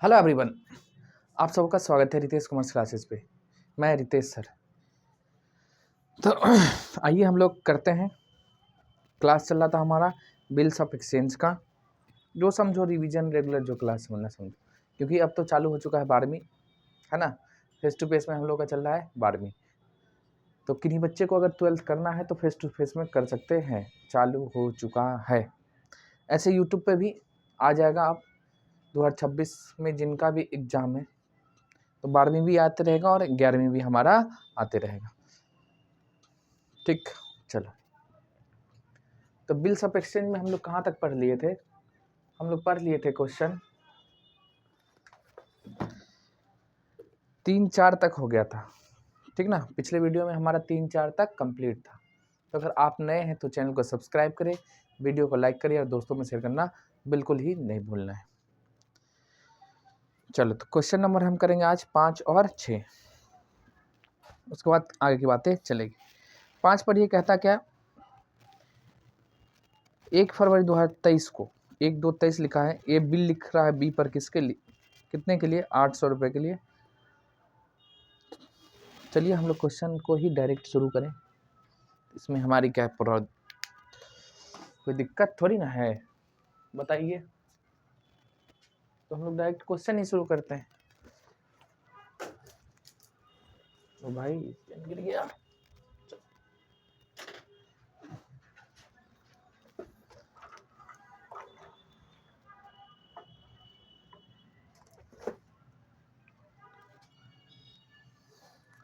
Hello everyone, आप सबका स्वागत है रितेश कॉमर्स क्लासेस पे। मैं रितेश सर। तो आइए हम लोग करते हैं। क्लास चल रहा था हमारा बिल्स ऑफ एक्सचेंज का। जो समझो रिवीजन रेगुलर जो क्लास समझना समझो, क्योंकि अब तो चालू हो चुका है 12वीं, है ना। फेस टू फेस में हम लोग का चल रहा है 12वीं। तो किन्हीं बच्चे को अगर 12th करना है तो फेस टू फेस में कर सकते हैं, चालू हो चुका है। ऐसे यूट्यूब पे भी आ जाएगा। आप 2026 में जिनका भी एग्ज़ाम है तो 12वीं भी आते रहेगा और 11वीं भी हमारा आते रहेगा। ठीक, चलो। तो बिल्स ऑफ एक्सचेंज में हम लोग कहाँ तक पढ़ लिए थे? हम लोग पढ़ लिए थे क्वेश्चन 3-4 तक हो गया था, ठीक ना। पिछले वीडियो में हमारा 3-4 तक कंप्लीट था। तो अगर आप नए हैं तो चैनल को सब्सक्राइब करें, वीडियो को लाइक करिए और दोस्तों में शेयर करना बिल्कुल ही नहीं भूलना है। चलो, तो क्वेश्चन नंबर हम करेंगे आज 5 और 6। उसके बाद आगे की बातें चलेगी। 5 पर ये कहता क्या, 1 फरवरी 2023 को 1-2-23 लिखा है। ये बिल लिख रहा है बी पर, किसके लिए, कितने के लिए? 800 रुपये के लिए। चलिए हम लोग क्वेश्चन को ही डायरेक्ट शुरू करें। इसमें हमारी क्या कोई दिक्कत थोड़ी ना है, बताइए। तो हम लोग डायरेक्ट क्वेश्चन ही शुरू करते हैं। तो भाई गिर गया।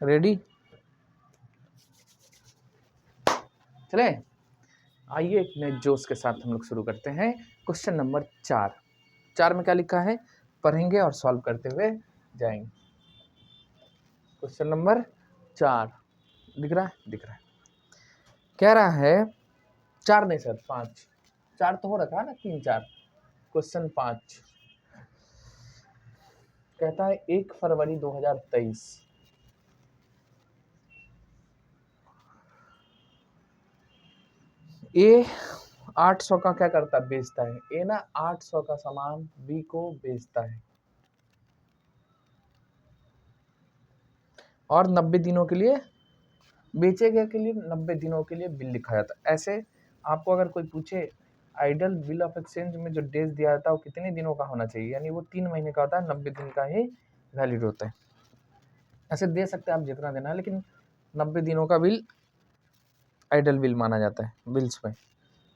रेडी, चले आइए एक नए जोश के साथ हम लोग शुरू करते हैं। क्वेश्चन नंबर 4 में क्या लिखा है, पढ़ेंगे और सॉल्व करते हुए जाएंगे। क्वेश्चन नंबर 4 दिख रहा है? दिख रहा है। कह रहा है 4 नहीं सर 5, 4 तो हो रखा है ना, 3-4। क्वेश्चन 5 कहता है 1 फरवरी 2023 ए 800 का क्या करता है, बेचता है। ए ना 800 का सामान बी को बेचता है और 90 दिनों के लिए बेचेगा, के लिए 90 दिनों के लिए बिल लिखा जाता है। ऐसे आपको अगर कोई पूछे आइडल बिल ऑफ एक्सचेंज में जो डेज दिया जाता है वो कितने दिनों का होना चाहिए, यानी वो 3 महीने का होता है, 90 दिन का ही वैलिड होता है। ऐसे दे सकते हैं आप जितना देना है, लेकिन 90 दिनों का बिल आइडल बिल माना जाता है। बिल्स में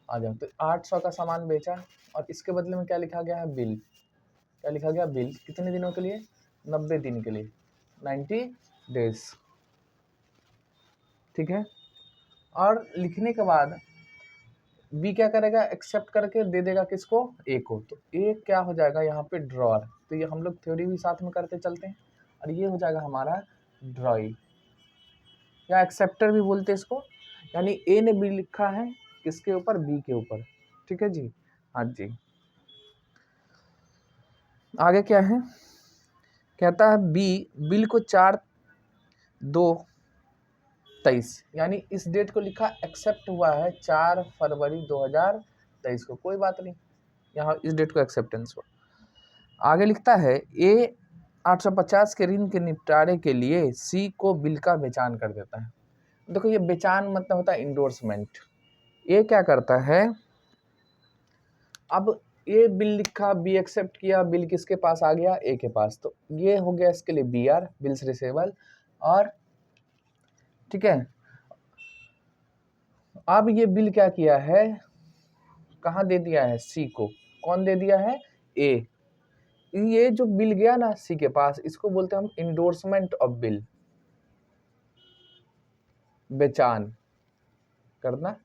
आ जाओ। तो 800 का सामान बेचा और इसके बदले में क्या लिखा गया है, बिल। क्या लिखा गया, बिल। कितने दिनों के लिए? 90 दिन के लिए, 90 डेज। ठीक है। और लिखने के बाद बी क्या करेगा, एक्सेप्ट करके दे देगा किसको, ए को। तो ए क्या हो जाएगा यहाँ पे, ड्रॉअर। तो ये हम लोग थ्योरी भी साथ में करते चलते हैं। और ये हो जाएगा हमारा ड्रॉई या एक्सेप्टर भी बोलते हैं इसको। यानी ए ने बी लिखा है किसके ऊपर, बी के ऊपर। ठीक है जी, हाँ जी। आगे क्या है, कहता है बी बिल को 4/2/23, यानी इस डेट को लिखा एक्सेप्ट हुआ है 4 फरवरी 2023 को। कोई बात नहीं, यहाँ इस डेट को एक्सेप्टेंस हुआ। आगे लिखता है ए 850 के ऋण के निपटारे के लिए सी को बिल का बेचान कर देता है। देखो ये बेचान मतलब होता है इंडोर्समेंट। ए क्या करता है, अब ए बिल लिखा, बी एक्सेप्ट किया, बिल किसके पास आ गया, ए के पास। तो ये हो गया इसके लिए बी आर, बिल्स रिसेबल। और ठीक है, अब ये बिल क्या किया है, कहाँ दे दिया है, सी को। कौन दे दिया है, ए। ये जो बिल गया ना सी के पास, इसको बोलते हैं हम इंडोर्समेंट ऑफ बिल, बेचान करना।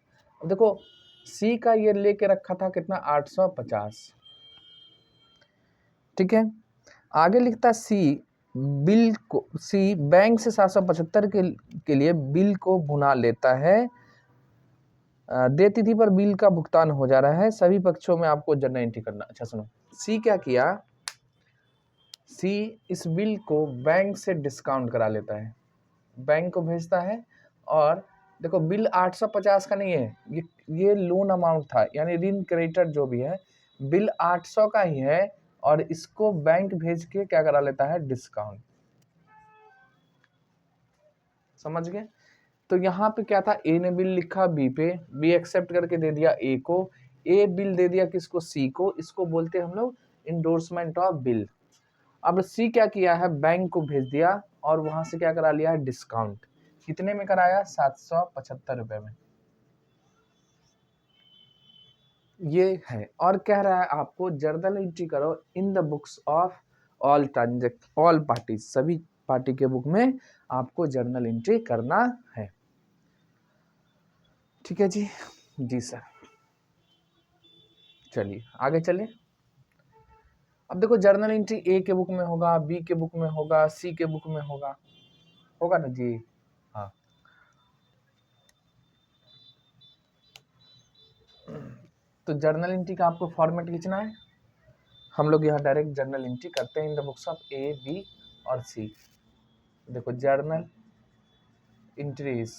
देखो सी का ये लेके रखा था कितना, 850। ठीक है। आगे लिखता सी बिल को, सी बैंक से 775 के लिए बिल को भुना लेता है। दे तिथि पर बिल का भुगतान हो जा रहा है, सभी पक्षों में आपको जर्नल एंट्री करना। अच्छा सुनो, सी क्या किया, सी इस बिल को बैंक से डिस्काउंट करा लेता है, बैंक को भेजता है। और देखो बिल 850 का नहीं है, ये लोन अमाउंट था, यानी ऋण क्रेडिटर जो भी है, बिल 800 का ही है और इसको बैंक भेज के क्या करा लेता है, डिस्काउंट। समझ गए। तो यहाँ पे क्या था, ए ने बिल लिखा बी पे, बी एक्सेप्ट करके दे दिया ए को, ए बिल दे दिया किसको, सी को, इसको बोलते हैं हम लोग इंडोर्समेंट ऑफ बिल। अब सी क्या किया है, बैंक को भेज दिया और वहां से क्या करा लिया है, डिस्काउंट। कितने में कराया, 775 रुपए में। ये है। और कह रहा है आपको जर्नल एंट्री करो in the books of all all parties, सभी पार्टी के बुक में आपको जर्नल एंट्री करना है। ठीक है जी, जी सर। चलिए आगे चलिए। अब देखो जर्नल एंट्री ए के बुक में होगा, बी के बुक में होगा, सी के बुक में होगा, होगा ना जी। हाँ, तो जर्नल एंट्री का आपको फॉर्मेट खींचना है। हम लोग यहाँ डायरेक्ट जर्नल एंट्री करते हैं in the books of A, B और सी। देखो journal entries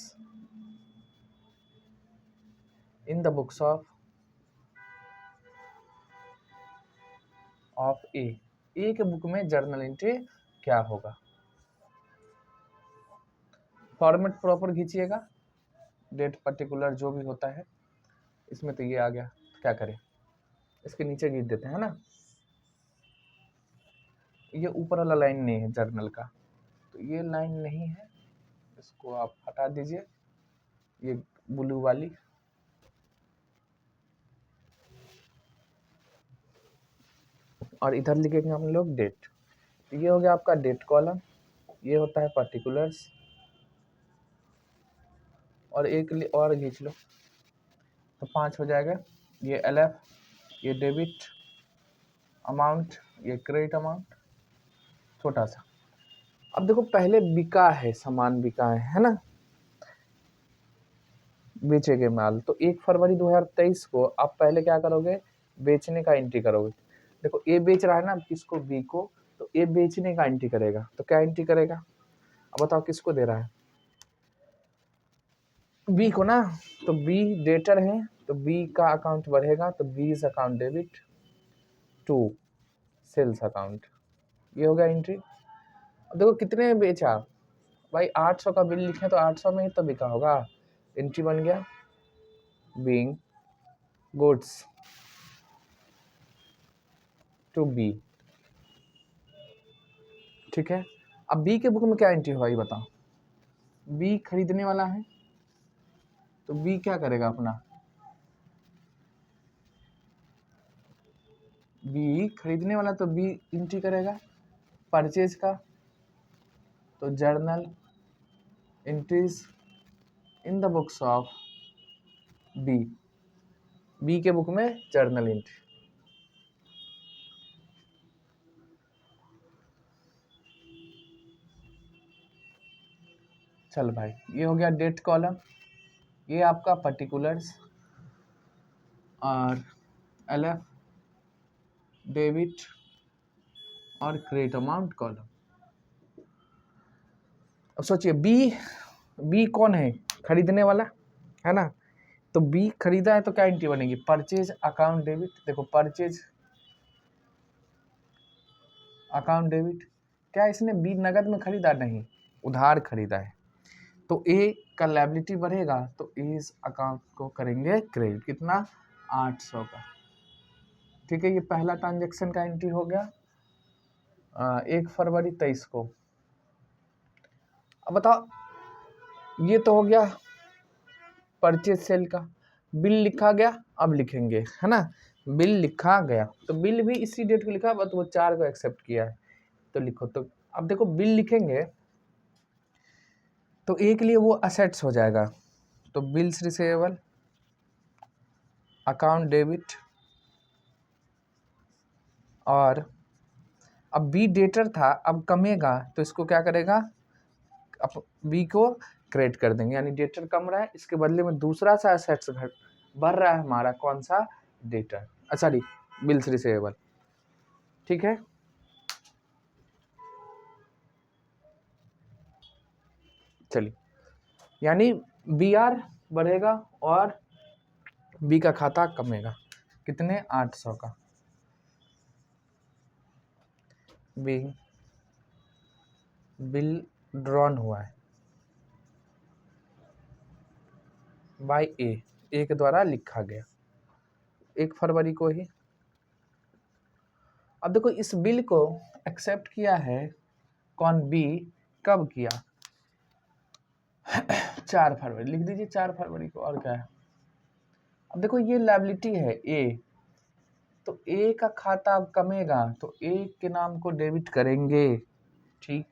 in the books of A, A के बुक में जर्नल एंट्री क्या होगा, फॉर्मेट प्रॉपर खींचिएगा, डेट पर्टिकुलर जो भी होता है। इसमें तो ये आ गया, क्या करें, इसके नीचे खींच देते हैं ना। ये ऊपर वाला लाइन नहीं है जर्नल का, तो ये लाइन नहीं है, इसको आप हटा दीजिए, ये ब्लू वाली। और इधर लिखेंगे हम लोग डेट। ये हो गया आपका डेट कॉलम, ये होता है पर्टिकुलर्स। और एक और खींच लो तो 5 हो जाएगा। ये LF, ये डेबिट अमाउंट, ये क्रेडिट अमाउंट, छोटा सा। अब देखो पहले बिका है, सामान बिका है ना, बेचे गए माल। तो 1 फरवरी 2023 को आप पहले क्या करोगे, बेचने का एंट्री करोगे। देखो ए बेच रहा है ना किसको, बी को, तो ए बेचने का एंट्री करेगा। तो क्या एंट्री करेगा, अब बताओ किसको दे रहा है, बी को ना। तो बी डेटर है, तो बी का अकाउंट बढ़ेगा, तो B is account debit to sales account. ये हो गया एंट्री। अब देखो कितने में बेचा भाई, 800 का बिल लिखे तो 800 में ही तो बिका होगा, एंट्री बन गया बीइंग गुड्स टू बी। ठीक है। अब बी के बुक में क्या एंट्री होगा ये बताओ, बी खरीदने वाला है, तो बी क्या करेगा अपना, बी खरीदने वाला, तो बी एंट्री करेगा परचेज का। तो journal entries in the books of B, B के बुक में जर्नल एंट्री। चल भाई, ये हो गया डेट कॉलम, ये आपका पर्टिकुलर्स और LF डेबिट और क्रेडिट अमाउंट कॉलम। अब सोचिए बी कौन है, खरीदने वाला है ना। तो बी खरीदा है तो क्या एंट्री बनेगी, परचेज अकाउंट डेबिट। देखो परचेज अकाउंट डेबिट, क्या इसने बी नगद में खरीदा, नहीं उधार खरीदा है। तो ए का लायबिलिटी बढ़ेगा, तो इस अकाउंट को करेंगे क्रेडिट, कितना 800 का। ठीक है, ये पहला ट्रांजेक्शन का एंट्री हो गया 1 फरवरी 23 को। अब बताओ ये तो हो गया परचेज सेल का, बिल लिखा गया। अब लिखेंगे है ना, बिल लिखा गया, तो बिल भी इसी डेट को लिखा, बट वो 4 को एक्सेप्ट किया है, तो लिखो। तो अब देखो बिल लिखेंगे तो एक लिए वो असेट्स हो जाएगा, तो बिल्स रिसीवेबल अकाउंट डेबिट। और अब बी डेटर था, अब कमेगा, तो इसको क्या करेगा, अब बी को क्रेडिट कर देंगे, यानी डेटर कम रहा है, इसके बदले में दूसरा सा असेट्स बढ़ रहा है हमारा, कौन सा, डेटर, सॉरी बिल्स रिसीवेबल। ठीक है, चलिए, यानी BR बढ़ेगा और बी का खाता कमेगा, कितने, 800 का। बीइंग बिल ड्रॉन हुआ है बाय ए के द्वारा लिखा गया 1 फरवरी को ही। अब देखो इस बिल को एक्सेप्ट किया है कौन, बी, कब किया 4 फरवरी, लिख दीजिए 4 फरवरी को, और क्या है। अब देखो ये लायबिलिटी है ए, तो ए का खाता अब कमेगा तो ए के नाम को डेबिट करेंगे, ठीक।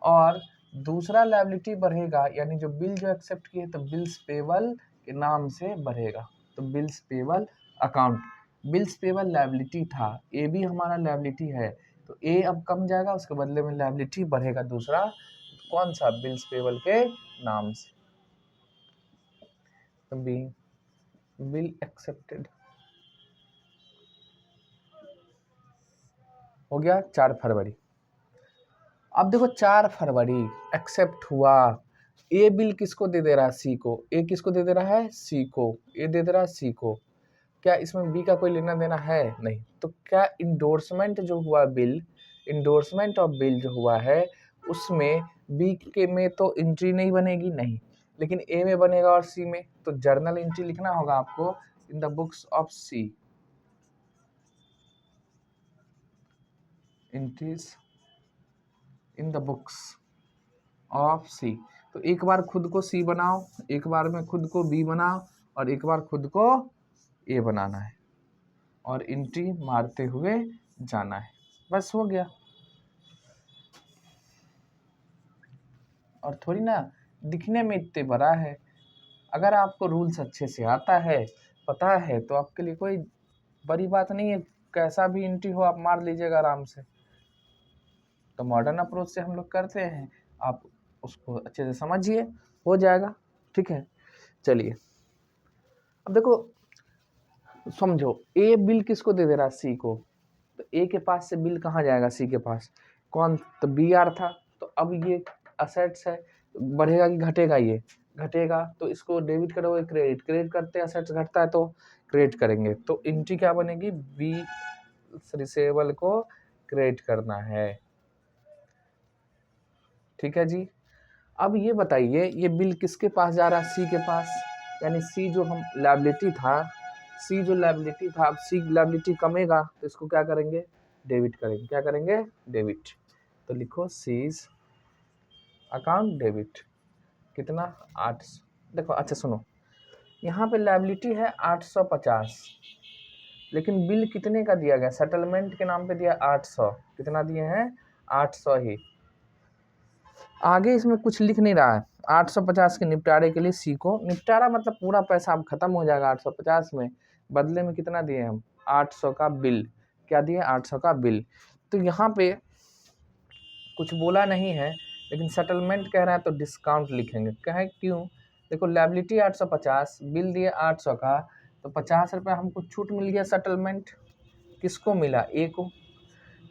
और दूसरा लायबिलिटी बढ़ेगा, यानी जो बिल जो एक्सेप्ट किए तो बिल्स पेबल के नाम से बढ़ेगा, तो bills payable account, bills payable liability था, ए भी हमारा लायबिलिटी है, तो ए अब कम जाएगा, उसके बदले में लायबिलिटी बढ़ेगा दूसरा, कौन सा, बिल्स पेबल के नाम से। तो बी बिल एक्सेप्टेड हो गया 4 फरवरी। अब देखो 4 फरवरी एक्सेप्ट हुआ, ए बिल किसको दे दे रहा है, सी को, ए किसको दे दे रहा है, सी को, ए दे दे रहा है सी को, क्या इसमें बी का कोई लेना देना है, नहीं, तो क्या इंडोर्समेंट जो हुआ बिल, इंडोर्समेंट ऑफ बिल जो हुआ है उसमें बी के में तो एंट्री नहीं बनेगी, नहीं, लेकिन ए में बनेगा और सी में, तो जर्नल एंट्री लिखना होगा आपको in the books of C, entries in the books of C. तो एक बार खुद को सी बनाओ, एक बार में खुद को बी बनाओ, और एक बार खुद को ए बनाना है, और एंट्री मारते हुए जाना है, बस हो गया। और थोड़ी ना दिखने में इतने बड़ा है, अगर आपको रूल्स अच्छे से आता है, पता है, तो आपके लिए कोई बड़ी बात नहीं है, कैसा भी एंट्री हो आप मार लीजिएगा आराम से। तो मॉडर्न अप्रोच से हम लोग करते हैं, आप उसको अच्छे से समझिए, हो जाएगा, ठीक है। चलिए अब देखो समझो, ए बिल किसको दे दे रहा है, सी को, तो ए के पास से बिल कहाँ जाएगा, सी के पास, कौन, तो बी आर था, तो अब ये असेट्स है, बढ़ेगा कि घटेगा, ये घटेगा, तो इसको डेबिट करोगे, क्रेडिट, क्रेडिट करते असेट्स घटता है तो क्रेडिट करेंगे, तो एंट्री क्या बनेगी, बी रिसेवेबल को क्रेडिट करना है, ठीक है जी। अब ये बताइए ये बिल किसके पास जा रहा है, सी के पास, यानी सी जो हम लायबिलिटी था, सी जो लायबिलिटी था, अब सी लायबिलिटी कमेगा तो इसको क्या करेंगे, डेबिट करेंगे, क्या करेंगे, डेबिट, तो लिखो सीज अकाउंट डेबिट, कितना 800, देखो अच्छा सुनो, यहाँ पे लायबिलिटी है 850, लेकिन बिल कितने का दिया गया, सेटलमेंट के नाम पे दिया 800, कितना दिए हैं 800 ही, आगे इसमें कुछ लिख नहीं रहा है, 850 के निपटारे के लिए सी को, निपटारा मतलब पूरा पैसा अब खत्म हो जाएगा 850 में, बदले में कितना दिए हम 800 का बिल, क्या दिए 800 का बिल, तो यहाँ पे कुछ बोला नहीं है, लेकिन सेटलमेंट कह रहा है तो डिस्काउंट लिखेंगे, कहें क्यों, देखो लायबिलिटी 850, बिल दिए 800 का, तो 50 रुपये हमको छूट मिल गया, सेटलमेंट किसको मिला, ए को,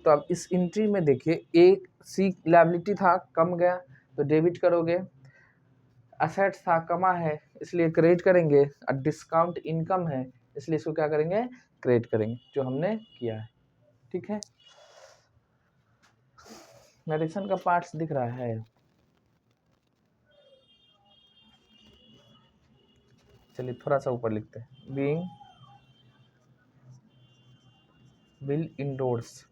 तो अब इस एंट्री में देखिए ए सी लायबिलिटी था कम गया तो डेबिट करोगे, असेट्स था कमा है इसलिए क्रेडिट करेंगे, और डिस्काउंट इनकम है इसलिए इसको क्या करेंगे, क्रेडिट करेंगे, जो हमने किया है, ठीक है। नरेशन का पार्ट्स दिख रहा है, चलिए थोड़ा सा ऊपर लिखते हैं, बीइंग विल इंडोर्स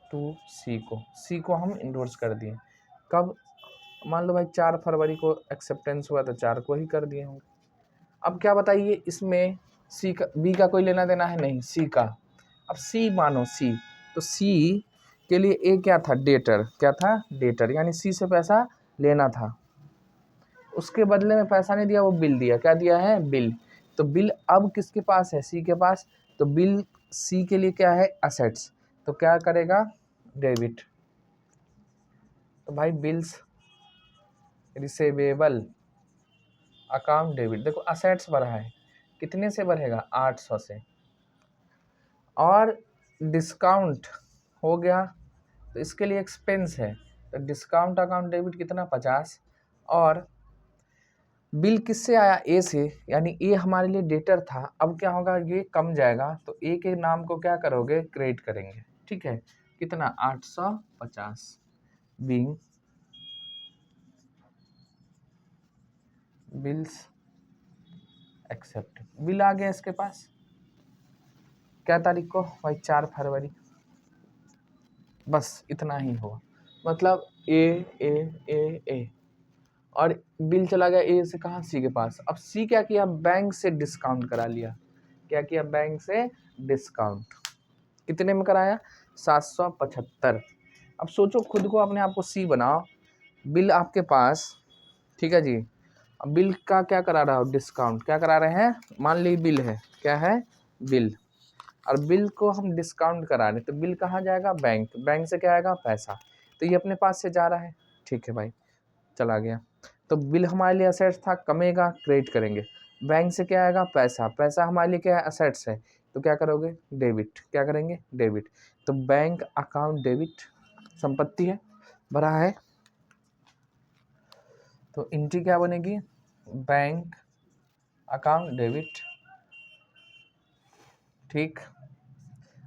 टू सी को हम इंडोर्स कर दिए, कब, मान लो भाई 4 फरवरी को एक्सेप्टेंस हुआ तो 4 को ही कर दिए होंगे। अब क्या बताइए इसमें सी का, बी का कोई लेना देना है, नहीं, सी का, अब सी मानो सी, तो सी के लिए ए क्या था, डेटर, क्या था, डेटर, यानी सी से पैसा लेना था, उसके बदले में पैसा नहीं दिया, वो बिल दिया, क्या दिया है, बिल, तो बिल अब किसके पास है, सी के पास, तो बिल सी के लिए क्या है, असेट्स, तो क्या करेगा, डेबिट, तो भाई बिल्स रिसेवेबल अकाउंट डेबिट, देखो असेट्स बढ़ा है, कितने से बढ़ेगा 800 से, और डिस्काउंट हो गया तो इसके लिए एक्सपेंस है, तो डिस्काउंट अकाउंट डेबिट कितना 50, और बिल किससे आया, ए से, यानी ए हमारे लिए डेटर था, अब क्या होगा, ये कम जाएगा तो ए के नाम को क्या करोगे, क्रेडिट करेंगे, ठीक है, कितना 850 बीइंग बिल्स एक्सेप्ट। बिल आ गया इसके पास क्या तारीख को भाई 4 फरवरी। बस इतना ही हुआ, मतलब ए और बिल चला गया ए से कहाँ सी के पास। अब सी क्या किया, बैंक से डिस्काउंट करा लिया। क्या किया, बैंक से डिस्काउंट। कितने में कराया 775। अब सोचो खुद को, अपने आप को सी बनाओ, बिल आपके पास, ठीक है जी। अब बिल का क्या करा रहा हो, डिस्काउंट। क्या करा रहे हैं, मान ली बिल है, क्या है बिल, और बिल को हम डिस्काउंट करा रहे हैं, तो बिल कहाँ जाएगा, बैंक। बैंक से क्या आएगा, पैसा। तो ये अपने पास से जा रहा है, ठीक है भाई, चला गया। तो बिल हमारे लिए असेट्स था, कमेगा, क्रेडिट करेंगे। बैंक से क्या आएगा, पैसा। पैसा हमारे लिए क्या है, असेट्स है, तो क्या करोगे, डेबिट। क्या करेंगे, डेबिट। तो बैंक अकाउंट डेबिट, संपत्ति है, भरा है, तो एंट्री क्या बनेगी, बैंक अकाउंट डेबिट। ठीक।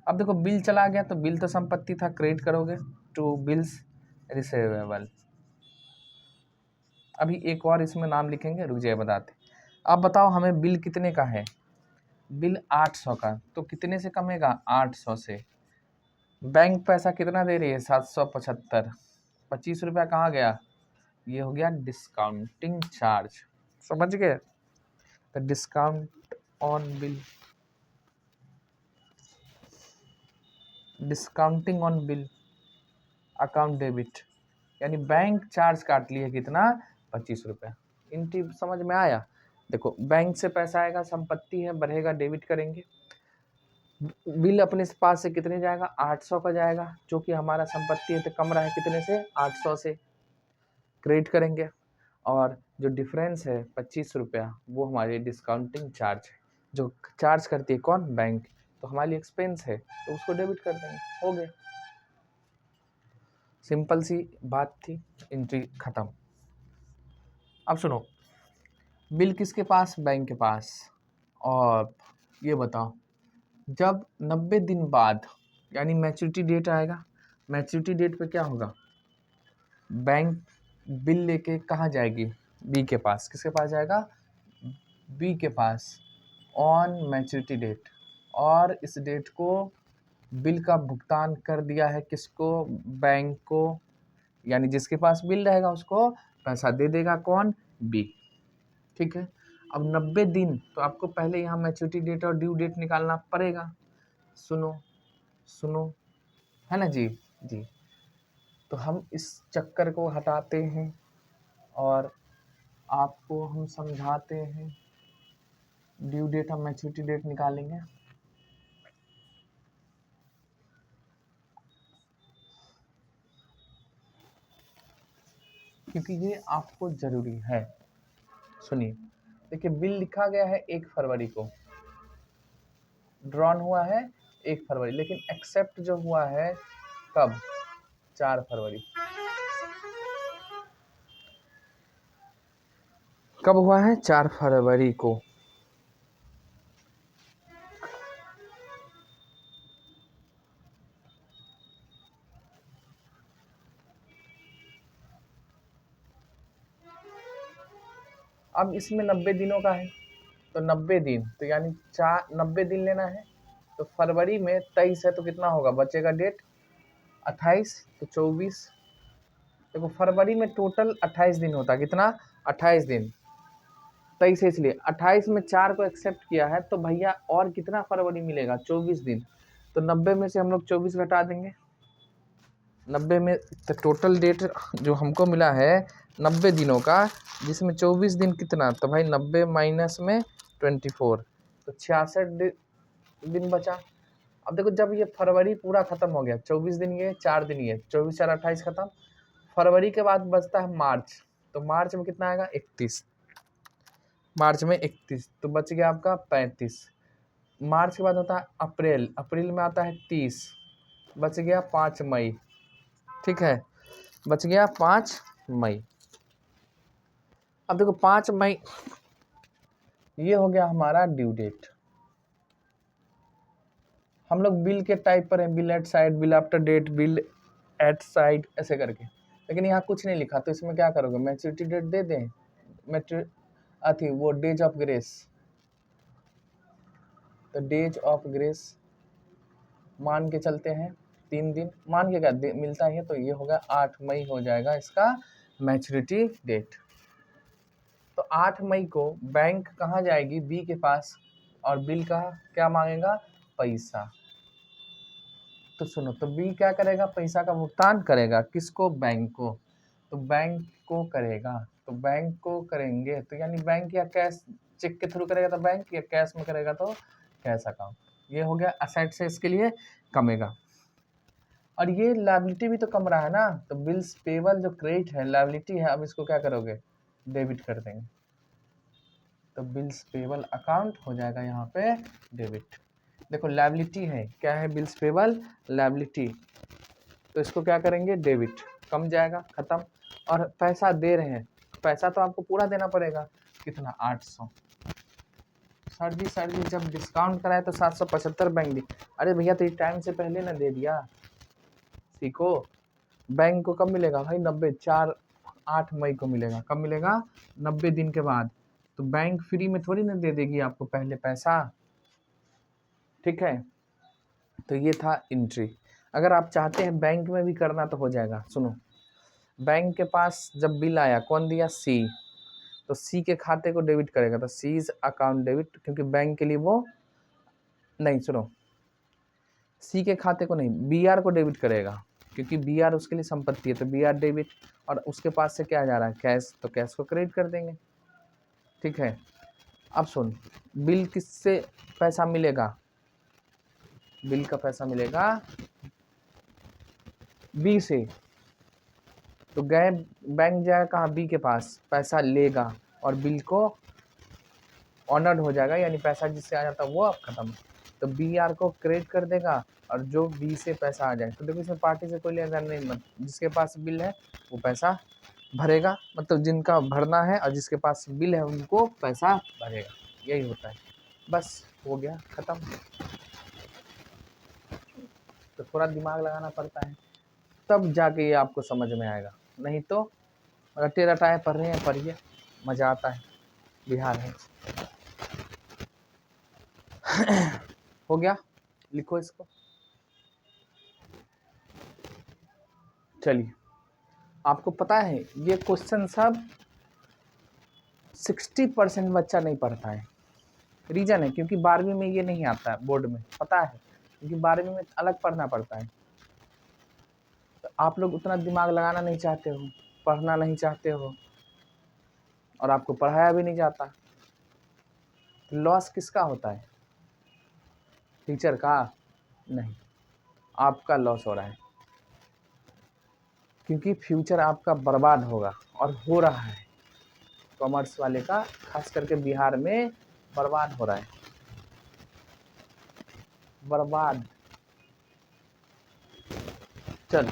अब देखो बिल चला गया, तो बिल तो संपत्ति था, क्रेडिट करोगे टू बिल्स रिसीवेबल। अभी एक और इसमें नाम लिखेंगे, रुक जाइए बताते। अब बताओ हमें बिल कितने का है, बिल 800 का, तो कितने से कमेगा, 800 से। बैंक पैसा कितना दे रही है, 775। 25 रुपया कहाँ गया, ये हो गया डिस्काउंटिंग चार्ज, समझ गए। तो discount on bill, discounting on bill account debit, यानी बैंक चार्ज काट लिया कितना, 25 रुपया। इनकी समझ में आया। देखो बैंक से पैसा आएगा, संपत्ति है, बढ़ेगा, डेबिट करेंगे। बिल अपने पास से कितने जाएगा, 800 का जाएगा, जो कि हमारा संपत्ति है, तो कम रहा है कितने से, 800 से, क्रेडिट करेंगे। और जो डिफरेंस है 25 रुपया, वो हमारी डिस्काउंटिंग चार्ज है, जो चार्ज करती है कौन, बैंक। तो हमारे लिए एक्सपेंस है, तो उसको डेबिट कर देंगे, हो गया। सिंपल सी बात थी, एंट्री खत्म। अब सुनो, बिल किसके पास, बैंक के पास। और ये बताओ, जब 90 दिन बाद यानी मैच्योरिटी डेट आएगा, मैच्योरिटी डेट पे क्या होगा, बैंक बिल लेके कहाँ जाएगी, बी के पास। किसके पास जाएगा, बी के पास, ऑन मैच्योरिटी डेट। और इस डेट को बिल का भुगतान कर दिया है किसको, बैंक को, यानी जिसके पास बिल रहेगा उसको पैसा दे देगा कौन, बी। ठीक है। अब 90 दिन, तो आपको पहले यहाँ मैच्योरिटी डेट और ड्यू डेट निकालना पड़ेगा। सुनो सुनो, है ना जी, जी। तो हम इस चक्कर को हटाते हैं और आपको हम समझाते हैं। ड्यू डेट हम मैच्योरिटी डेट निकालेंगे, क्योंकि ये आपको जरूरी है। सुनिए, देखिए बिल लिखा गया है 1 फरवरी को, ड्रॉन हुआ है 1 फरवरी, लेकिन एक्सेप्ट जो हुआ है कब, 4 फरवरी। कब हुआ है, 4 फरवरी को। अब इसमें 90 दिनों का है, तो 90 दिन, तो यानी 90 दिन लेना है। तो फरवरी में 23 है, तो कितना होगा, बचेगा डेट 28, तो 24। देखो फरवरी में टोटल 28 दिन होता है, कितना, 28 दिन। 23 है, इसलिए 28 में 4 को एक्सेप्ट किया है, तो भैया और कितना फरवरी मिलेगा, 24 दिन। तो 90 में से हम लोग 24 घटा देंगे। 90 में तो टोटल डेट जो हमको मिला है 90 दिनों का, जिसमें 24 दिन कितना, तो भाई 90 माइनस में 24, तो 66 दिन बचा। अब देखो जब ये फरवरी पूरा खत्म हो गया, 24 दिन ये, 4 दिन ये, 24 4 28 खत्म। फरवरी के बाद बचता है मार्च, तो मार्च में कितना आएगा, 31। मार्च में 31, तो बच गया आपका 35। मार्च के बाद होता है अप्रैल, अप्रैल में आता है 30, बच गया 5 मई। ठीक है, बच गया 5 मई। अब देखो 5 मई ये हो गया हमारा ड्यू डेट। हम लोग बिल के टाइप पर हैं, bill at sight, bill after date, bill at sight, ऐसे करके। लेकिन यहाँ कुछ नहीं लिखा, तो इसमें क्या करोगे, मैच्योरिटी डेट दे दें, वो डेज ऑफ ग्रेस, तो डेज ऑफ ग्रेस मान के चलते हैं 3 दिन, मान के क्या मिलता है, तो ये होगा 8 मई हो जाएगा इसका मैच्योरिटी डेट। तो 8 मई को बैंक कहाँ जाएगी, बी के पास, और बिल का क्या मांगेगा, पैसा। तो सुनो, तो बी क्या करेगा, पैसा का भुगतान करेगा, किसको, बैंक को। तो बैंक को करेगा, तो बैंक को करेंगे, तो यानी बैंक या कैश, चेक के थ्रू करेगा तो बैंक, या कैश में करेगा तो कैश अकाउंट। ये हो गया असेट से इसके लिए कमेगा। और ये लायबिलिटी भी तो कम रहा है ना, तो बिल्स पेबल जो क्रेडिट है, लायबिलिटी है, अब इसको क्या करोगे, डेबिट कर देंगे। तो बिल्स पेबल अकाउंट हो जाएगा यहाँ पे डेबिट। देखो लायबिलिटी है, क्या है, बिल्स पेबल लायबिलिटी, तो इसको क्या करेंगे, डेबिट, कम जाएगा, खत्म। और पैसा दे रहे हैं, पैसा तो आपको पूरा देना पड़ेगा, कितना, 800। सर जी जब डिस्काउंट कराए तो 775 बैंक दी। अरे भैया तो ये टाइम से पहले ना दे दिया, सीखो। बैंक को कब मिलेगा भाई, 8 मई को मिलेगा, कब मिलेगा, 90 दिन के बाद। तो बैंक फ्री में थोड़ी ना दे देगी आपको पहले पैसा, ठीक है। तो ये था एंट्री। अगर आप चाहते हैं बैंक में भी करना तो हो जाएगा। सुनो, बैंक के पास जब बिल आया, कौन दिया, सी, तो सी के खाते को डेबिट करेगा, तो सीज अकाउंट डेबिट, क्योंकि बैंक के लिए वो नहीं, सुनो, सी के खाते को नहीं, बी आर को डेबिट करेगा, क्योंकि बी आर उसके लिए संपत्ति है, तो बी आर डेबिट, और उसके पास से क्या जा रहा है, कैश, तो कैश को क्रेडिट कर देंगे, ठीक है। अब सुन, बिल किससे पैसा मिलेगा, बिल का पैसा मिलेगा बी से, तो गए बैंक जाएगा कहाँ, बी के पास, पैसा लेगा, और बिल को ऑनर्ड हो जाएगा, यानी पैसा जिससे आ जाता है वो अब खत्म। तो बी आर को क्रेडिट कर देगा, और जो बी से पैसा आ जाए, तो देखो इसमें पार्टी से कोई लेना नहीं, मत, जिसके पास बिल है वो पैसा भरेगा, मतलब जिनका भरना है और जिसके पास बिल है उनको पैसा भरेगा, यही होता है, बस हो गया, खत्म। तो थोड़ा दिमाग लगाना पड़ता है, तब जाके ये आपको समझ में आएगा, नहीं तो रटे रटाए पढ़ रहे हैं, पढ़िए, मज़ा आता है, बिहार है। हो गया, लिखो इसको। चलिए, आपको पता है ये क्वेश्चन सब 60% बच्चा नहीं पढ़ता है। रीज़न है क्योंकि 12वीं में ये नहीं आता है, बोर्ड में, पता है, क्योंकि 12वीं में अलग पढ़ना पड़ता है। तो आप लोग उतना दिमाग लगाना नहीं चाहते हो, पढ़ना नहीं चाहते हो, और आपको पढ़ाया भी नहीं जाता। तो लॉस किसका होता है, टीचर का नहीं, आपका लॉस हो रहा है, क्योंकि फ्यूचर आपका बर्बाद होगा, और हो रहा है। कॉमर्स वाले का खास करके बिहार में बर्बाद हो रहा है, बर्बाद। चल,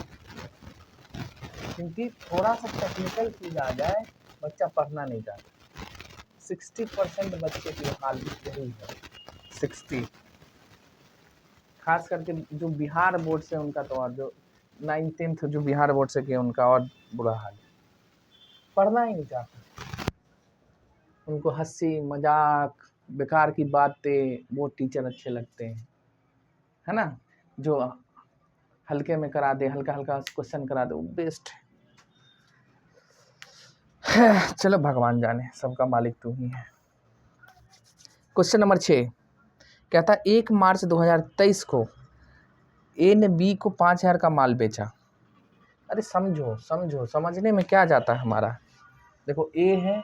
क्योंकि थोड़ा सा टेक्निकल चीज आ जाए बच्चा पढ़ना नहीं चाहता। 60% बच्चे की हाल यही है, 60, खास करके जो बिहार बोर्ड से उनका, तो और जो 9th-10th जो बिहार बोर्ड से किए उनका और बुरा हाल, पढ़ना ही नहीं चाहता। उनको हंसी मजाक बेकार की बातें वो टीचर अच्छे लगते हैं, है ना, जो हल्के में करा दे, हल्का हल्का क्वेश्चन करा दे, वो बेस्ट है। चलो भगवान जाने, सबका मालिक तू ही है। क्वेश्चन नंबर 6 कहता है 1 मार्च 2023 को ए ने बी को 5,000 का माल बेचा। अरे समझो समझो, समझने में क्या जाता है हमारा। देखो ए है,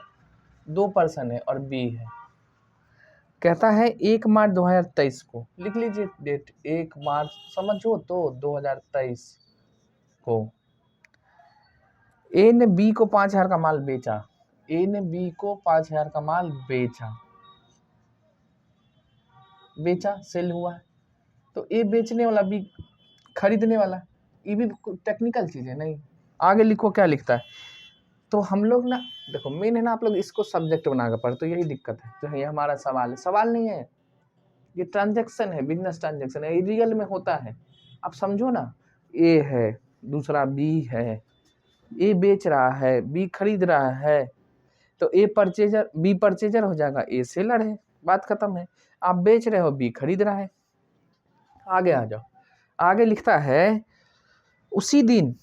2 पर्सन है, और बी है। कहता है 1 मार्च 2023 को, लिख लीजिए डेट, 1 मार्च समझो तो 2023 को ए ने बी को 5,000 का माल बेचा। ए ने बी को 5,000 का माल बेचा, बेचा सेल हुआ है, तो ए बेचने वाला, बी खरीदने वाला। ये भी टेक्निकल चीज है, नहीं आगे लिखो क्या लिखता है। तो हम लोग ना, देखो मेन है ना, आप लोग इसको सब्जेक्ट बना कर पढ़ो, तो यही दिक्कत है, जो है ये हमारा सवाल है, सवाल नहीं है, ये ट्रांजैक्शन है, बिजनेस ट्रांजैक्शन है, रियल में होता है। आप समझो ना, ए है, दूसरा बी है, ए बेच रहा है, बी खरीद रहा है, तो ए परचेजर, बी परचेजर हो जाएगा, ए सेलर है, बात खत्म है। आप बेच रहे हो, बी खरीद रहा है। आगे आ जाओ, आगे लिखता है उसी दिन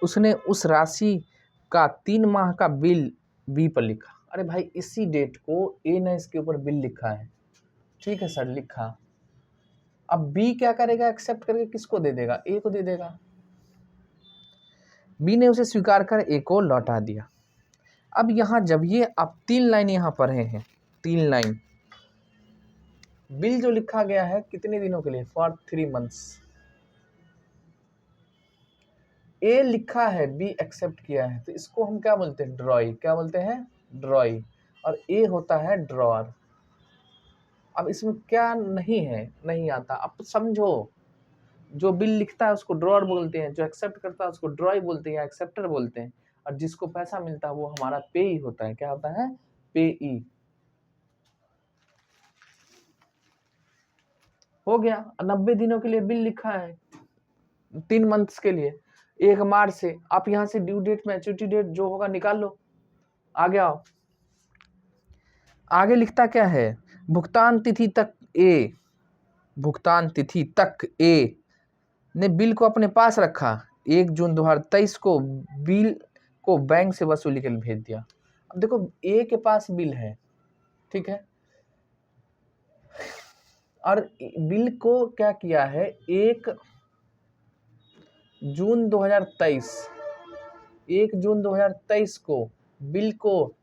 उसने उस राशि का 3 माह का बिल बी पर लिखा। अरे भाई, इसी डेट को ए ने इसके ऊपर बिल लिखा है, ठीक है सर, लिखा। अब बी क्या करेगा, एक्सेप्ट करके किसको दे देगा, ए को दे देगा। बी ने उसे स्वीकार कर ए को लौटा दिया। अब यहां जब ये आप 3 लाइन यहां पढ़े हैं, 3 लाइन, बिल जो लिखा गया है कितने दिनों के लिए, फॉर 3 मंथ्स। ए लिखा है, बी एक्सेप्ट किया है, तो इसको हम क्या बोलते हैं, ड्रॉई। क्या बोलते हैं, ड्रॉई। और ए होता है ड्रॉअर। अब इसमें क्या नहीं है, नहीं आता। अब समझो, जो बिल लिखता है उसको ड्रॉअर बोलते हैं, जो एक्सेप्ट करता है उसको ड्रॉई बोलते हैं या एक्सेप्टर बोलते हैं, और जिसको पैसा मिलता है वो हमारा पेई होता है। क्या होता है, पेई। हो गया। 90 दिनों के लिए बिल लिखा है, 3 मंथ्स के लिए, 1 मार्च से। आप यहां से ड्यू डेट, मैच्योरिटी डेट जो होगा निकाल लो। आगे आओ, आगे लिखता क्या है, भुगतान तिथि तक ए, भुगतान तिथि तक ए ने बिल को अपने पास रखा। 1 जून 2023 को बिल को बैंक से वसूली के लिए भेज दिया। अब देखो, ए के पास बिल है, ठीक है, और बिल को क्या किया है, 1 जून 2023, 1 जून 2023 को बिल को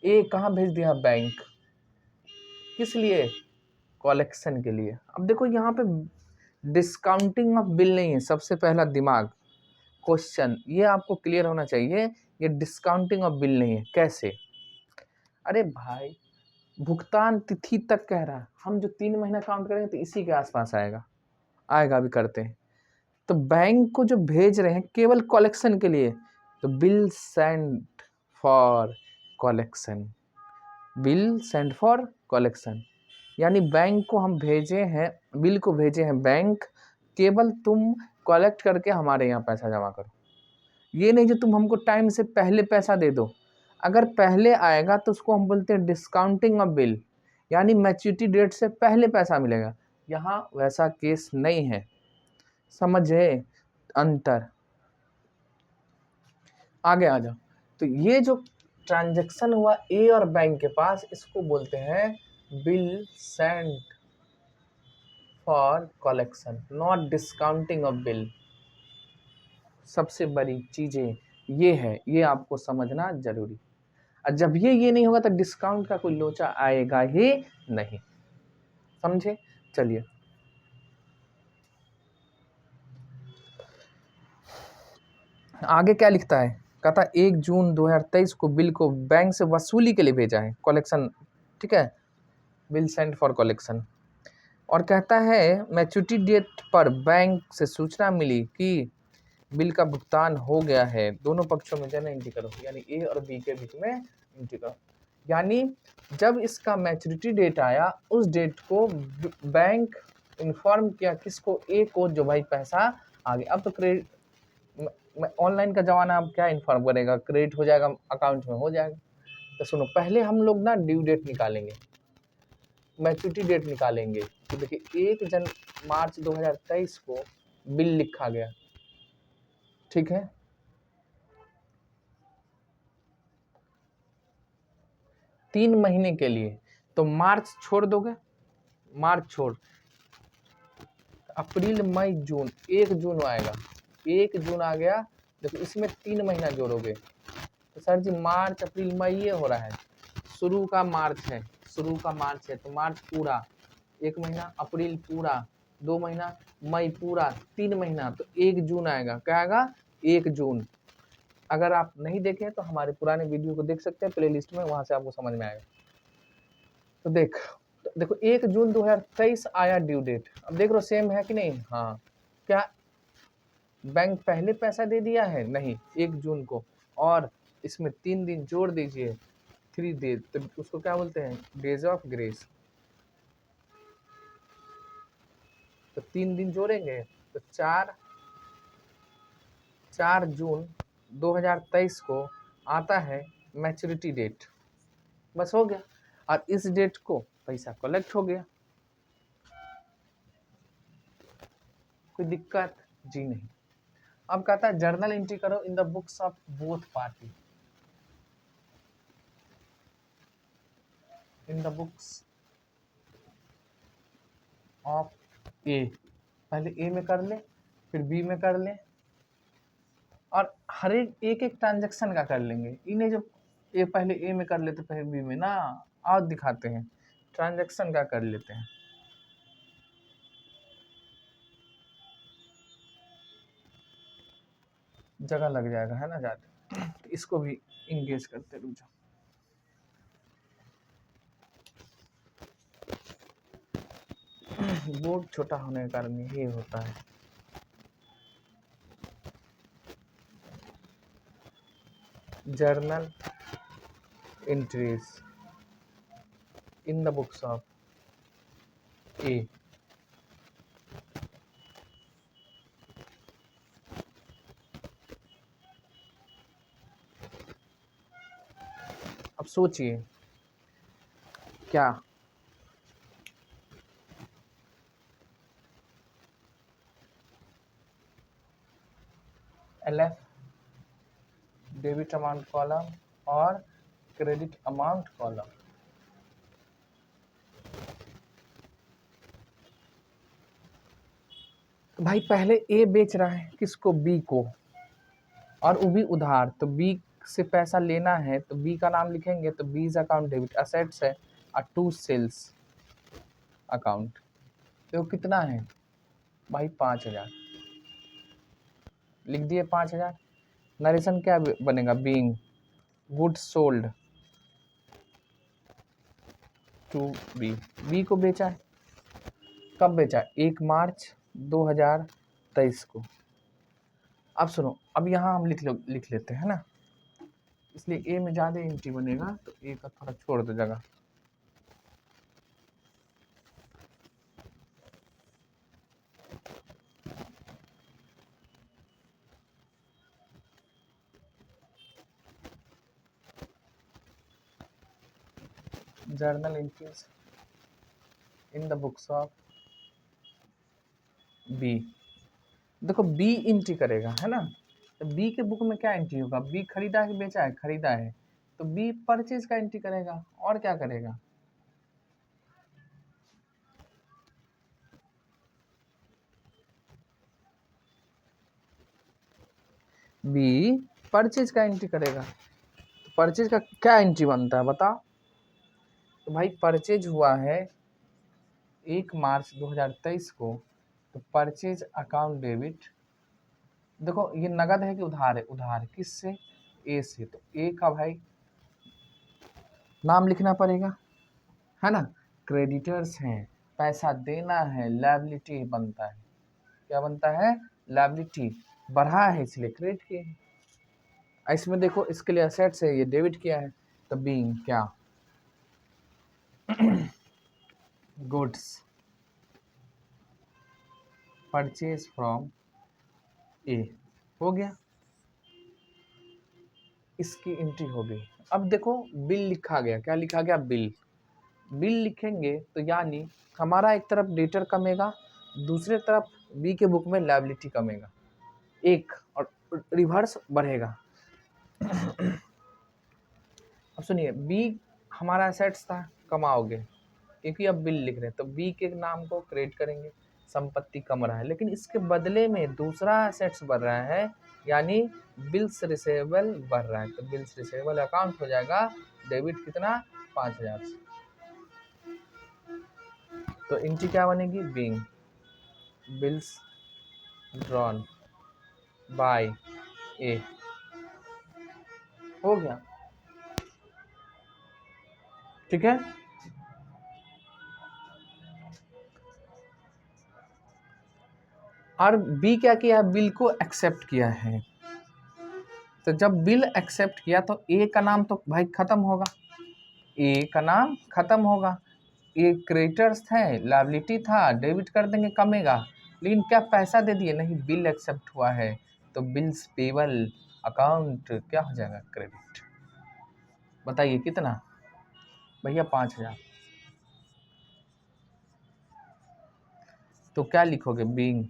ए कहाँ भेज दिया, बैंक। किस लिए, कलेक्शन के लिए। अब देखो यहाँ पे डिस्काउंटिंग ऑफ बिल नहीं है, सबसे पहला दिमाग क्वेश्चन ये आपको क्लियर होना चाहिए, ये डिस्काउंटिंग ऑफ बिल नहीं है। कैसे, अरे भाई, भुगतान तिथि तक कह रहा है, हम जो 3 महीना काउंट करेंगे तो इसी के आसपास आएगा, आएगा भी करते हैं। तो बैंक को जो भेज रहे हैं केवल कलेक्शन के लिए, तो bill sent for collection, bill sent for collection, यानी बैंक को हम भेजे हैं, बिल को भेजे हैं बैंक, केवल तुम कलेक्ट करके हमारे यहाँ पैसा जमा करो। ये नहीं जो तुम हमको टाइम से पहले पैसा दे दो। अगर पहले आएगा तो उसको हम बोलते हैं डिस्काउंटिंग ऑफ बिल, यानी मैच्योरिटी डेट से पहले पैसा मिलेगा। यहाँ वैसा केस नहीं है, समझे अंतर। आगे आ जाओ, तो ये जो ट्रांजैक्शन हुआ ए और बैंक के पास, इसको बोलते हैं bill sent for collection, not discounting of bill. सबसे बड़ी चीजें ये है, ये आपको समझना जरूरी। और जब ये नहीं होगा तो डिस्काउंट का कोई लोचा आएगा ही नहीं, समझे। चलिए, आगे क्या लिखता है, कहता 1 जून 2023 को बिल को बैंक से वसूली के लिए भेजा है, कलेक्शन, ठीक है, बिल सेंड फॉर कलेक्शन। और कहता है मैच्योरिटी डेट पर बैंक से सूचना मिली कि बिल का भुगतान हो गया है, दोनों पक्षों में जन एंट्री करो, यानी ए और बी के बीच में एंट्री करो। यानी जब इसका मैच्योरिटी डेट आया, उस डेट को बैंक इन्फॉर्म किया किसको, ए को, जो भाई पैसा आ गया। अब तो क्रेडिट, ऑनलाइन का जमाना, अब क्या इन्फॉर्म करेगा, क्रेडिट हो जाएगा अकाउंट में, हो जाएगा। तो सुनो, पहले हम लोग ना ड्यू डेट निकालेंगे, मैच्योरिटी डेट निकालेंगे। तो देखिए 1 मार्च 2023 को बिल लिखा गया, ठीक है, तीन महीने के लिए। तो मार्च छोड़ दोगे, मार्च छोड़, अप्रैल मई जून, 1 जून आएगा, 1 जून आ गया। देखो इसमें 3 महीना जोड़ोगे तो सर जी मार्च अप्रैल मई ये हो रहा है, शुरू का मार्च है, शुरू का मार्च है, तो मार्च पूरा 1 महीना, अप्रैल पूरा 2 महीना, मई पूरा 3 महीना, तो 1 जून आएगा। क्या आएगा, 1 जून। अगर आप नहीं देखें तो हमारे पुराने वीडियो को देख सकते हैं प्लेलिस्ट में, वहां से आपको समझ में आएगा। तो देखो 1 जून 2023 आया ड्यू डेट। अब देख लो सेम है कि नहीं, हाँ। क्या बैंक पहले पैसा दे दिया है, नहीं, 1 जून को, और इसमें 3 दिन जोड़ दीजिए, 3 डेज, तो उसको क्या बोलते हैं, डेज ऑफ ग्रेस। तो 3 दिन जोड़ेंगे तो 4 जून 2023 को आता है मैच्योरिटी डेट। बस हो गया, और इस डेट को पैसा कलेक्ट हो गया। कोई दिक्कत जी नहीं। अब कहता है जर्नल एंट्री करो in the books of both party. In the books of A, पहले ए में कर ले, फिर बी में कर ले, और हर एक ट्रांजैक्शन का कर लेंगे। इन्हें जब ये पहले ए में कर लेते फिर बी में ना, और दिखाते हैं ट्रांजैक्शन का कर लेते हैं। जगह लग जाएगा है ना ज़्यादा, तो इसको भी इंगेज करते रुक जाओ। बोर्ड छोटा होने के कारण ये होता है। Journal entries in the books of A. अब सोचिए क्या LF डेबिट अमाउंट कॉलम और क्रेडिट अमाउंट कॉलम। तो भाई पहले ए बेच रहा है किसको, बी को, और वो भी उधार, तो बी से पैसा लेना है तो बी का नाम लिखेंगे, तो बीज अकाउंट डेबिट असेट्स है, और टू सेल्स अकाउंट। तो कितना है भाई 5000, लिख दिए 5000। नरेशन क्या बनेगा, being goods sold to B. B को बेचा है, कब बेचा, 1 मार्च 2023 को। अब सुनो, अब यहाँ हम लिख लेते हैं ना, इसलिए ए में ज़्यादा एंट्री बनेगा, तो ए का थोड़ा छोड़ दो जगह। Journal entries in the books of B. देखो बी एंट्री करेगा है ना, तो बी के बुक में क्या एंट्री होगा, बी खरीदा है बेचा है, खरीदा है, तो बी परचेज का एंट्री करेगा, और क्या करेगा, बी परचेज का एंट्री करेगा। तो परचेज का क्या एंट्री बनता है बताओ, तो भाई परचेज हुआ है 1 मार्च 2023 को, तो परचेज अकाउंट डेबिट। देखो ये नगद है कि उधार है, उधार किससे, ए से, तो ए का भाई नाम लिखना पड़ेगा है ना। क्रेडिटर्स हैं, पैसा देना है, लायबिलिटी बनता है, क्या बनता है, लायबिलिटी, बढ़ा है इसलिए क्रेडिट किए हैं। इसमें देखो इसके लिए असेट्स है, ये डेबिट किया है, तो बीइंग क्या, गुड्स परचेज फ्रॉम ए, हो गया, इसकी एंट्री हो गई। अब देखो बिल लिखा गया, क्या लिखा गया, बिल। बिल लिखेंगे तो यानी हमारा एक तरफ डेटर कमेगा, दूसरे तरफ बी के बुक में लायबिलिटी कमेगा, एक और रिवर्स बढ़ेगा। अब सुनिए, बी हमारा एसेट्स था, कमाओगे, क्योंकि अब बिल लिख रहे हैं, तो बी के नाम को क्रेडिट करेंगे, संपत्ति कम रहा है, लेकिन इसके बदले में दूसरा एसेट्स बढ़ रहा है, यानी बिल्स रिसीवेबल बढ़ रहा है, तो बिल्स रिसीवेबल अकाउंट हो जाएगा डेबिट कितना, 5000 से। तो एंट्री क्या बनेगी, बीइंग बिल्स ड्रॉन बाय ए, हो गया, ठीक है। और बी क्या किया है, बिल को एक्सेप्ट किया है, तो जब बिल एक्सेप्ट किया तो ए का नाम तो भाई खत्म होगा, ए का नाम खत्म होगा, ये क्रेडिटर्स थे, लायबिलिटी था, डेबिट कर देंगे कमेगा, लेकिन क्या पैसा दे दिए? नहीं, बिल एक्सेप्ट हुआ है तो बिल्स पेबल अकाउंट क्या हो जाएगा? क्रेडिट। बताइए कितना भैया? 5,000। तो क्या लिखोगे? बीइंग।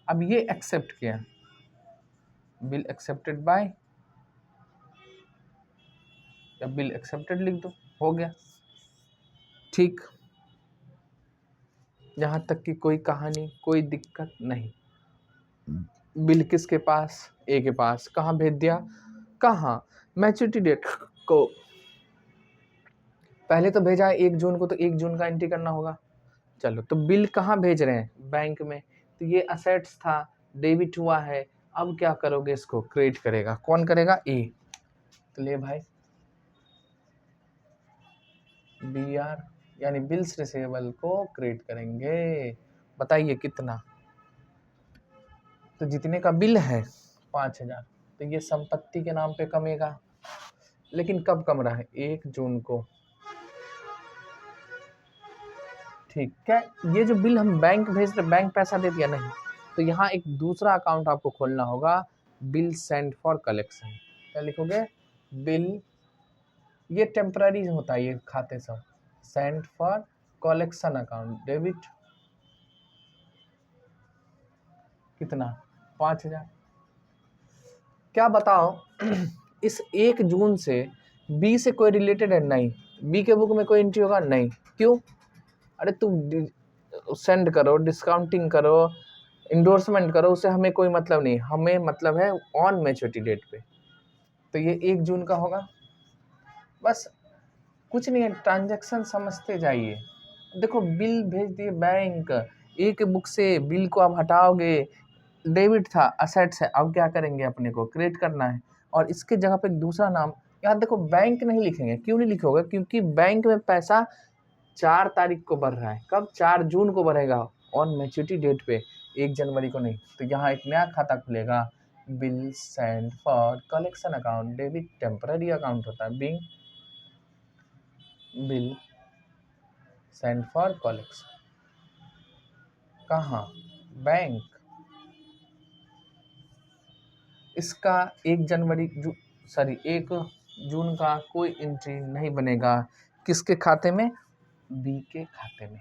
अब ये एक्सेप्ट किया, बिल एक्सेप्टेड बाय, या बिल एक्सेप्टेड लिख दो, हो गया। ठीक, यहाँ तक कि कोई कहानी, कोई दिक्कत नहीं। बिल किसके पास? ए के पास। कहाँ भेज दिया? कहाँ? मैच्योरिटी डेट को पहले तो भेजा 1 जून को, तो 1 जून का एंट्री करना होगा। चलो, तो बिल कहाँ भेज रहे हैं? बैंक में। तो ये असेट्स था, डेबिट हुआ है, अब क्या करोगे? इसको क्रेडिट करेगा। कौन करेगा? ए। तो ले भाई, बी आर, यानी बिल्स रिसीवेबल को क्रेडिट करेंगे। बताइए कितना? तो जितने का बिल है 5,000, तो ये संपत्ति के नाम पे कमेगा। लेकिन कब कम रहा है? 1 जून को। ठीक है, ये जो बिल हम बैंक भेज रहे, बैंक पैसा दे दिया? नहीं। तो यहाँ एक दूसरा अकाउंट आपको खोलना होगा, बिल सेंड फॉर कलेक्शन। क्या लिखोगे? बिल, ये टेम्पररी होता है ये खाते सब, send for collection account, debit. कितना? 5,000। क्या बताओ? इस 1 जून से बी से कोई रिलेटेड है? नहीं। बी के बुक में कोई एंट्री होगा? नहीं। क्यों? अरे तुम सेंड करो, डिस्काउंटिंग करो, इंडोर्समेंट करो, उससे हमें कोई मतलब नहीं। हमें मतलब है ऑन मैच्योरिटी डेट पे। तो ये 1 जून का होगा। बस कुछ नहीं है, ट्रांजैक्शन समझते जाइए। देखो, बिल भेज दिए बैंक, ए के बुक से बिल को आप हटाओगे, डेबिट था, असेट्स है, अब क्या करेंगे? अपने को क्रेडिट करना है। और इसके जगह पे दूसरा नाम, यहाँ देखो बैंक नहीं लिखेंगे। क्यों नहीं लिखोगे? क्योंकि बैंक में पैसा 4 तारीख को बढ़ रहा है। कब? 4 जून को बढ़ेगा, ऑन मैच्योरिटी डेट पे, 1 जनवरी को नहीं। तो यहाँ एक नया खाता खुलेगा, bill sent for collection account, debit temporary account होता है, being bill sent for collection. कहाँ? बैंक। इसका 1 जून का कोई एंट्री नहीं बनेगा। किसके खाते में? बी के खाते में।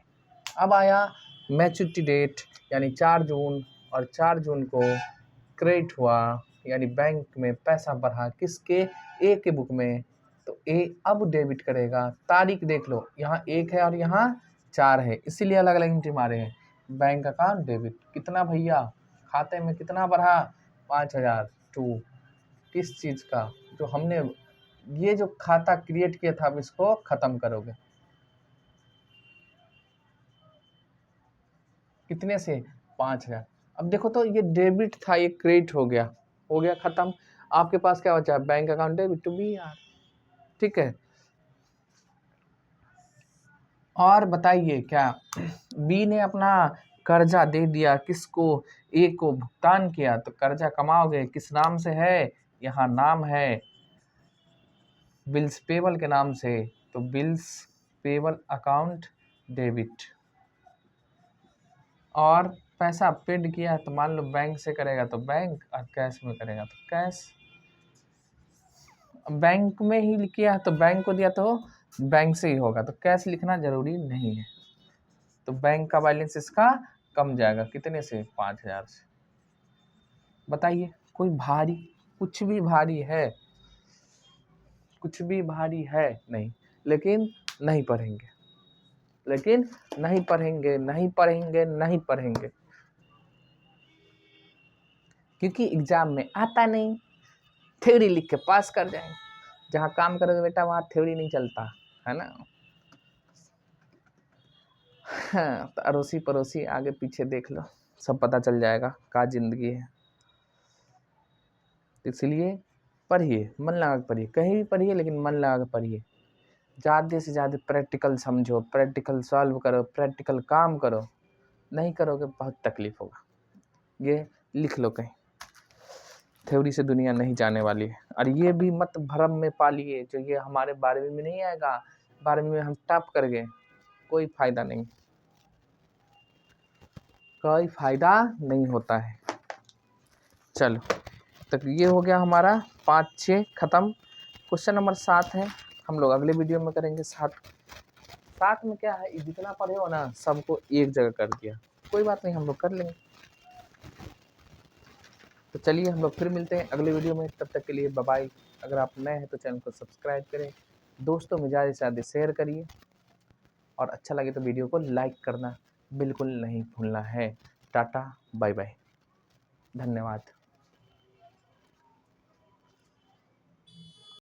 अब आया मैच्योरिटी डेट, यानी 4 जून, और 4 जून को क्रेडिट हुआ, यानी बैंक में पैसा बढ़ा किसके? ए के बुक में। तो ए अब डेबिट करेगा। तारीख देख लो, यहाँ 1 है और यहाँ 4 है, इसीलिए अलग अलग एंट्री मारे हैं। Bank account debit. कितना भैया? खाते में कितना बढ़ा? 5,000। टू किस चीज़ का? जो हमने ये जो खाता क्रिएट किया था, अब इसको खत्म करोगे। कितने से? 5,000। अब देखो तो ये डेबिट था, ये क्रेडिट हो गया खत्म। आपके पास क्या बचा? Bank account debit to B R. ठीक है, और बताइए क्या? बी ने अपना कर्जा दे दिया किसको? ए को भुगतान किया। तो कर्जा कमाओगे किस नाम से है? यहाँ नाम है बिल्स पेबल के नाम से, तो बिल्स पेबल अकाउंट डेबिट। और पैसा पेड किया तो मान लो बैंक से करेगा तो बैंक, और कैश में करेगा तो कैश। बैंक में ही किया तो बैंक को दिया तो बैंक से ही होगा, तो कैश लिखना जरूरी नहीं है। तो बैंक का बैलेंस इसका कम जाएगा। कितने से? 5,000 से। बताइए, कोई भारी, कुछ भी भारी है? कुछ भी भारी है नहीं। लेकिन नहीं पढ़ेंगे, नहीं पढ़ेंगे, क्योंकि एग्जाम में आता नहीं। थ्योरी लिख के पास कर जाएंगे। जहाँ काम करोगे बेटा, वहाँ थ्योरी नहीं चलता है ना। हाँ, तो अड़ोसी पड़ोसी आगे पीछे देख लो, सब पता चल जाएगा क्या जिंदगी है। इसलिए पढ़िए, मन लगा के पढ़िए, कहीं भी पढ़िए लेकिन मन लगा के पढ़िए। ज़्यादा से ज़्यादा प्रैक्टिकल समझो, प्रैक्टिकल सॉल्व करो, प्रैक्टिकल काम करो। नहीं करोगे बहुत तकलीफ होगा। ये लिख लो कहीं, थ्योरी से दुनिया नहीं जाने वाली है। और ये भी मत भ्रम में पालिए, जो ये हमारे 12वीं में नहीं आएगा, 12वीं में हम टॉप कर गए, कोई फ़ायदा नहीं, कोई फ़ायदा नहीं होता है। चलो, तो ये हो गया हमारा 5-6 ख़त्म। क्वेश्चन नंबर 7 है, हम लोग अगले वीडियो में करेंगे। 7 में क्या है, जितना पढ़े हो ना सबको एक जगह कर दिया, कोई बात नहीं, हम लोग कर लेंगे। तो चलिए हम लोग फिर मिलते हैं अगले वीडियो में, तब तक के लिए बाय बाय। अगर आप नए हैं तो चैनल को सब्सक्राइब करें, दोस्तों में ज़्यादा से ज़्यादा शेयर करिए, और अच्छा लगे तो वीडियो को लाइक करना बिल्कुल नहीं भूलना है। टाटा बाय बाय, धन्यवाद।